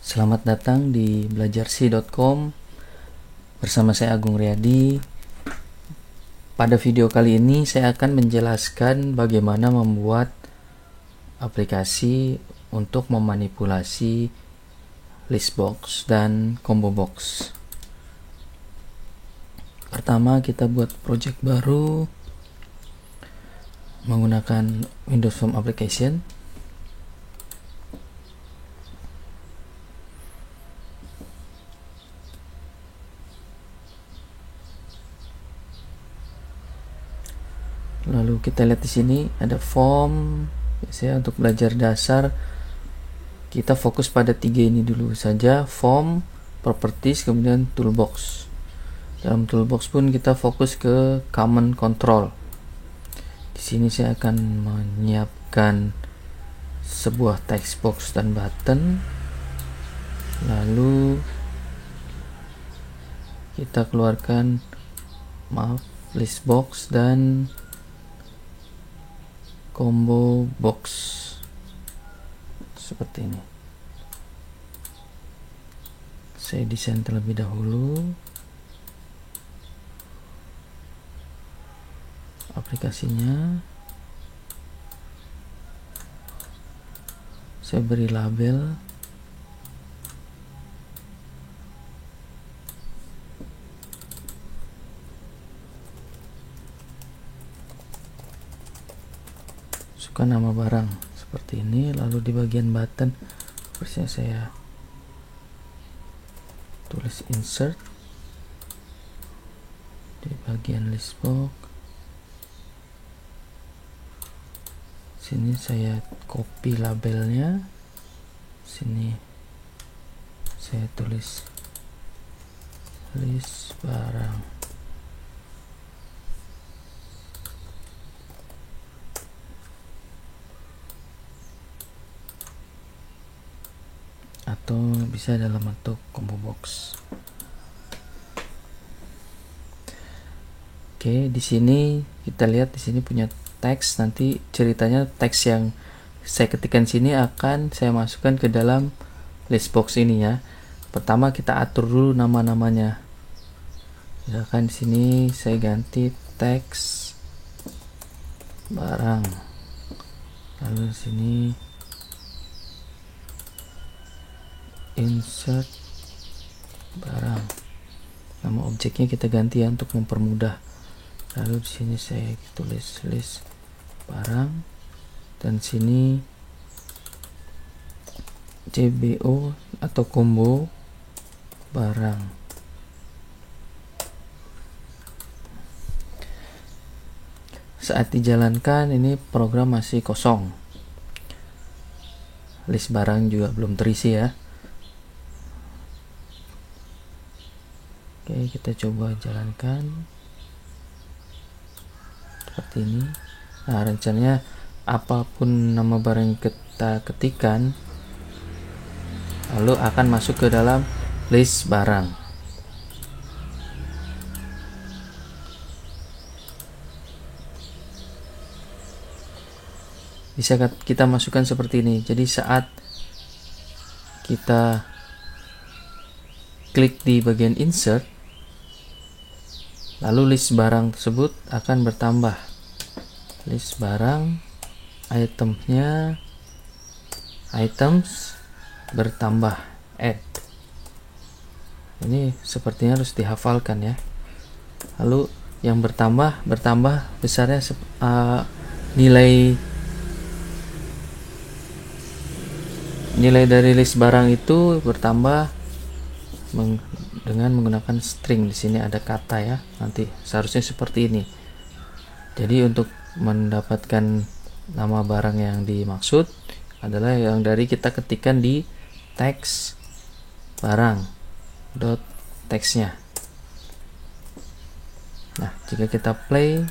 Selamat datang di belajarsi.com. Bersama saya Agung Riyadi. Pada video kali ini saya akan menjelaskan bagaimana membuat aplikasi untuk memanipulasi list box dan combo box. Pertama, kita buat project baru menggunakan Windows Form Application. Lalu kita lihat di sini ada form. Biasanya untuk belajar dasar kita fokus pada 3 ini dulu saja: form, properties, kemudian toolbox. Dalam toolbox pun kita fokus ke command control. Di sini saya akan menyiapkan sebuah text box dan button. Lalu kita keluarkan list box dan combo box seperti ini. Saya desain terlebih dahulu aplikasinya. Saya beri label. Suka nama barang seperti ini. Lalu di bagian button biasanya saya tulis insert. Di bagian list box sini saya copy labelnya, sini saya tulis list barang. Atau bisa dalam bentuk combo box. Oke, di sini kita lihat di sini punya teks. Nanti ceritanya teks yang saya ketikkan sini akan saya masukkan ke dalam list box ini ya. Pertama kita atur dulu nama-namanya. Misalkan di sini saya ganti teks barang. Lalu di sini insert barang. Nama objeknya kita ganti ya untuk mempermudah. Lalu di sini saya tulis list barang dan sini CBO atau combo barang. Saat dijalankan ini program masih kosong. List barang juga belum terisi ya. Oke, kita coba jalankan seperti ini. Nah, rencananya apapun nama barang yang kita ketikkan lalu akan masuk ke dalam list barang. Bisa kita masukkan seperti ini. Jadi saat kita klik di bagian insert, lalu list barang tersebut akan bertambah. List barang, itemnya, items bertambah, add. Ini sepertinya harus dihafalkan ya. Lalu yang bertambah besarnya nilai dari list barang itu bertambah dengan menggunakan string. Di sini ada kata ya. Nanti seharusnya seperti ini. Jadi untuk mendapatkan nama barang yang dimaksud adalah yang dari kita ketikkan di teks barang dot teksnya. Nah, jika kita play,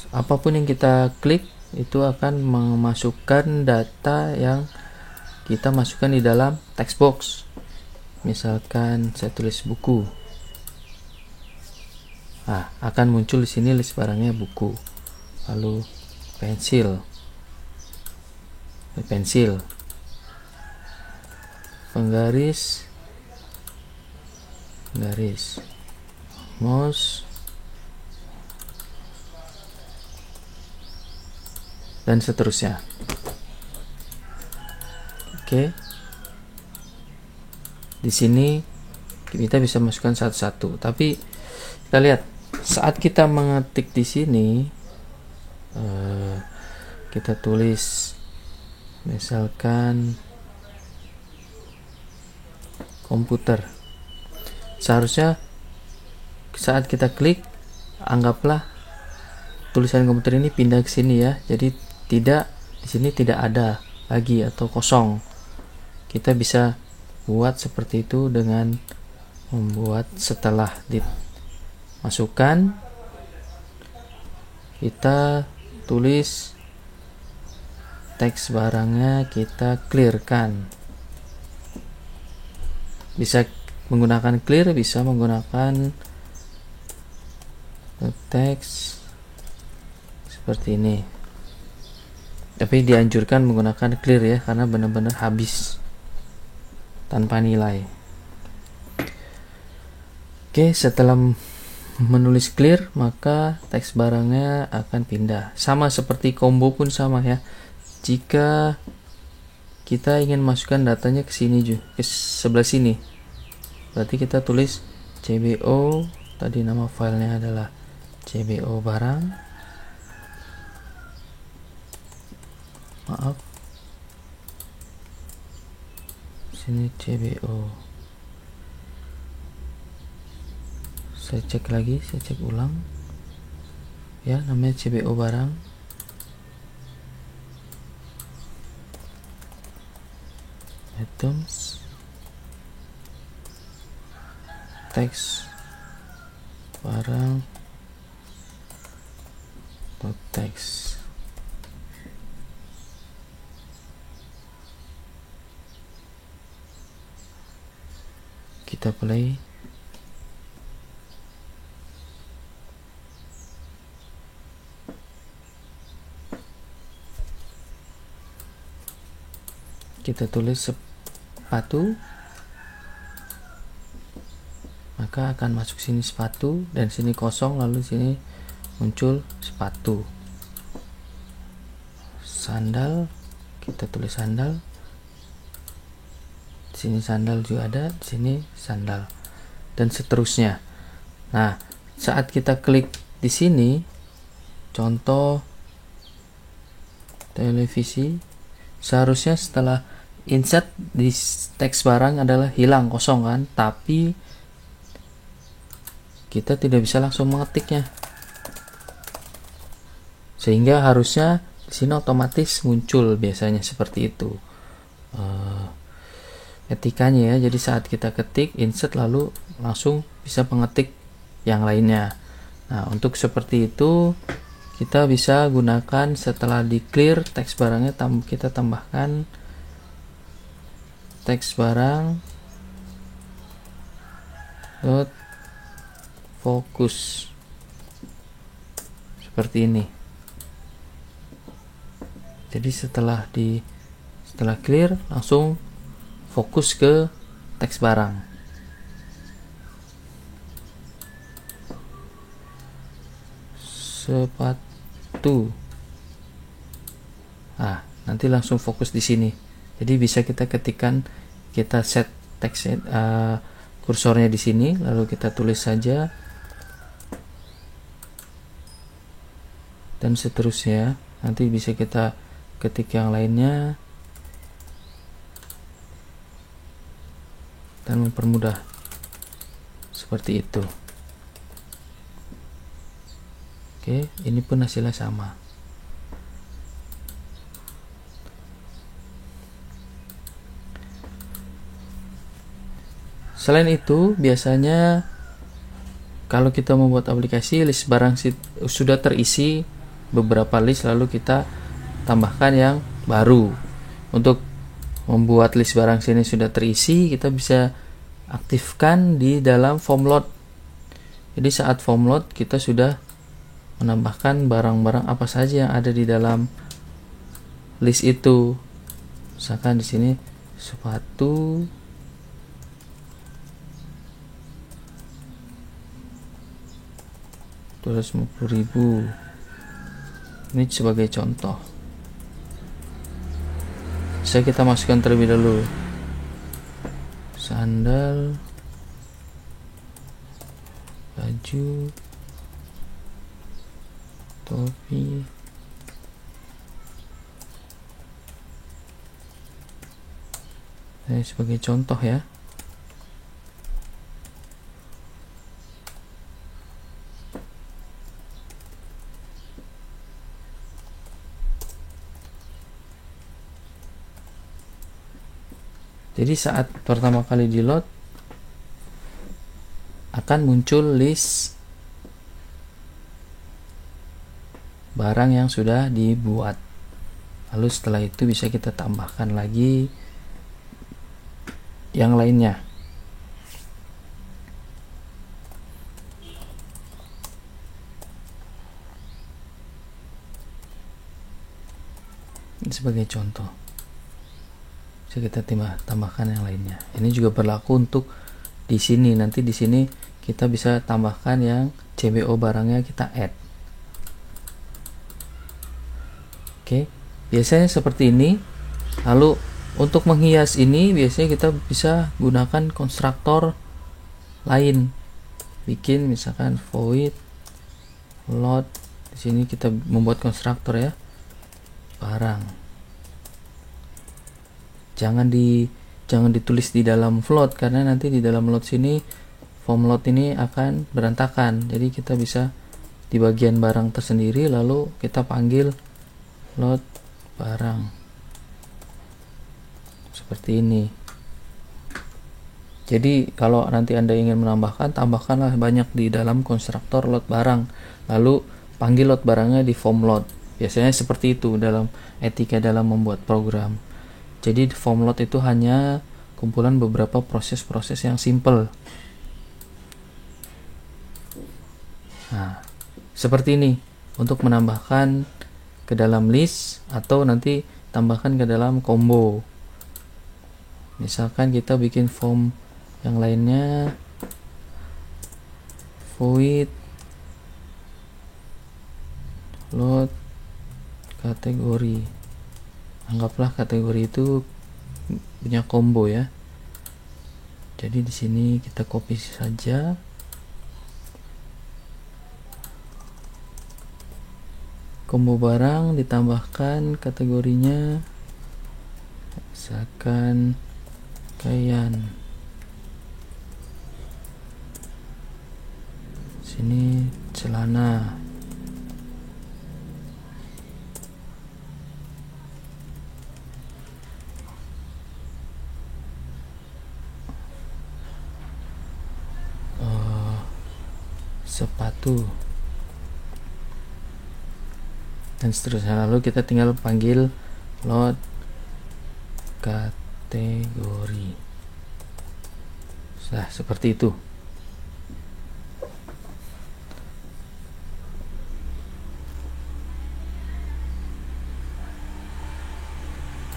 apapun yang kita klik itu akan memasukkan data yang kita masukkan di dalam text box. Misalkan saya tulis buku. Nah, akan muncul di sini list barangnya buku. Lalu pensil. pensil, penggaris, garis, mouse, dan seterusnya. Oke. Di sini kita bisa masukkan satu-satu, tapi kita lihat saat kita mengetik di sini, kita tulis misalkan komputer. Seharusnya saat kita klik, anggaplah tulisan komputer ini pindah ke sini ya. Jadi tidak, di sini tidak ada lagi atau kosong. Kita bisa buat seperti itu dengan membuat setelah dimasukkan, kita tulis teks barangnya, kita clearkan. Bisa menggunakan clear, bisa menggunakan teks seperti ini. Tapi dianjurkan menggunakan clear ya, karena benar-benar habis tanpa nilai. Oke, setelah menulis clear, maka teks barangnya akan pindah. Sama seperti combo pun sama ya. Jika kita ingin masukkan datanya ke sini juga, ke sebelah sini, berarti kita tulis cbo, tadi nama filenya adalah cbo barang, maaf, sini cbo. Saya cek lagi, saya cek ulang ya, namanya cbo barang. Items, teks barang, teks. Kita play. Kita tulis sepatu, maka akan masuk sini sepatu, dan sini kosong, lalu sini muncul sepatu. Sandal, kita tulis sandal, di sini sandal juga ada, di sini sandal, dan seterusnya. Nah, saat kita klik di sini, contoh televisi, seharusnya setelah insert di teks barang adalah hilang, kosong kan, tapi kita tidak bisa langsung mengetiknya, sehingga harusnya di sini otomatis muncul, biasanya seperti itu ketikanya ya. Jadi saat kita ketik insert, lalu langsung bisa mengetik yang lainnya. Nah, untuk seperti itu kita bisa gunakan setelah di clear teks barangnya, kita tambahkan teks barang dot fokus seperti ini. Jadi setelah clear, langsung fokus ke teks barang. Sepatu. Nah, nanti langsung fokus di sini. Jadi bisa kita ketikkan, kita set teks kursornya di sini, lalu kita tulis saja, dan seterusnya. Nanti bisa kita ketik yang lainnya dan mempermudah seperti itu. Oke, ini pun hasilnya sama. Selain itu, biasanya kalau kita membuat aplikasi, list barang sudah terisi beberapa list, lalu kita tambahkan yang baru. Untuk membuat list barang sini sudah terisi, kita bisa aktifkan di dalam form load. Jadi saat form load, kita sudah menambahkan barang-barang apa saja yang ada di dalam list itu. Misalkan di sini sepatu Rp250.000. Ini sebagai contoh. Bisa kita masukkan terlebih dahulu. Sandal, baju, topi, ini sebagai contoh ya. Jadi saat pertama kali di load akan muncul list barang yang sudah dibuat. Lalu setelah itu bisa kita tambahkan lagi yang lainnya. Ini sebagai contoh. Bisa kita tambahkan yang lainnya. Ini juga berlaku untuk di sini. Nanti di sini kita bisa tambahkan yang CBO barangnya kita add. Oke, biasanya seperti ini. Lalu untuk menghias ini biasanya kita bisa gunakan konstruktor lain. Bikin misalkan void load. Di sini kita membuat konstruktor ya. Barang. Jangan ditulis di dalam float, karena nanti di dalam load sini form load ini akan berantakan. Jadi kita bisa di bagian barang tersendiri lalu kita panggil load barang seperti ini. Jadi kalau nanti Anda ingin menambahkan, tambahkanlah banyak di dalam konstruktor load barang, lalu panggil load barangnya di form load. Biasanya seperti itu dalam etika dalam membuat program. Jadi form load itu hanya kumpulan beberapa proses-proses yang simple. Nah, seperti ini untuk menambahkan ke dalam list atau nanti tambahkan ke dalam combo. Misalkan kita bikin form yang lainnya, void load kategori. Anggaplah kategori itu punya combo ya. Jadi di sini kita copy saja. Combo barang ditambahkan kategorinya misalkan pakaian. Sini celana. Sepatu dan seterusnya. Lalu kita tinggal panggil load kategori. Nah, seperti itu.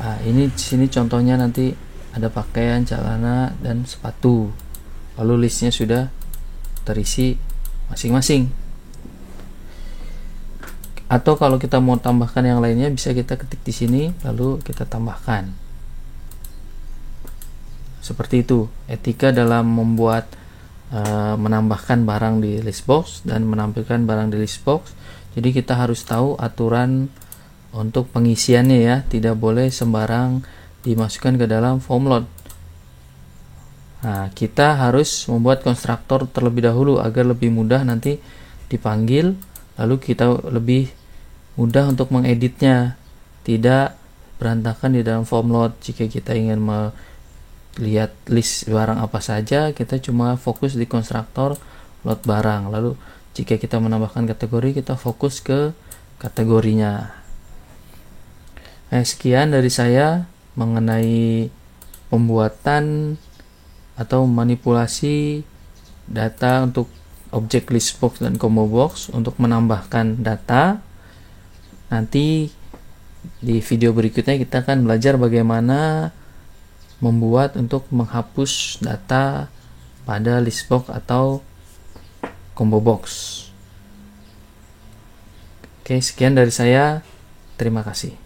Nah, ini di sini contohnya nanti ada pakaian, celana, dan sepatu. Lalu listnya sudah terisi masing-masing. Atau kalau kita mau tambahkan yang lainnya bisa kita ketik di sini lalu kita tambahkan. Seperti itu etika dalam membuat menambahkan barang di list box dan menampilkan barang di list box. Jadi kita harus tahu aturan untuk pengisiannya ya, tidak boleh sembarang dimasukkan ke dalam form load. Nah, kita harus membuat konstruktor terlebih dahulu agar lebih mudah nanti dipanggil, lalu kita lebih mudah untuk mengeditnya, tidak berantakan di dalam form load. Jika kita ingin melihat list barang apa saja, kita cuma fokus di konstruktor load barang. Lalu jika kita menambahkan kategori, kita fokus ke kategorinya. Nah, sekian dari saya mengenai pembuatan atau manipulasi data untuk objek list box dan combo box untuk menambahkan data. Nanti Di video berikutnya kita akan belajar bagaimana membuat untuk menghapus data pada list box atau combo box. Oke, sekian dari saya. Terima kasih.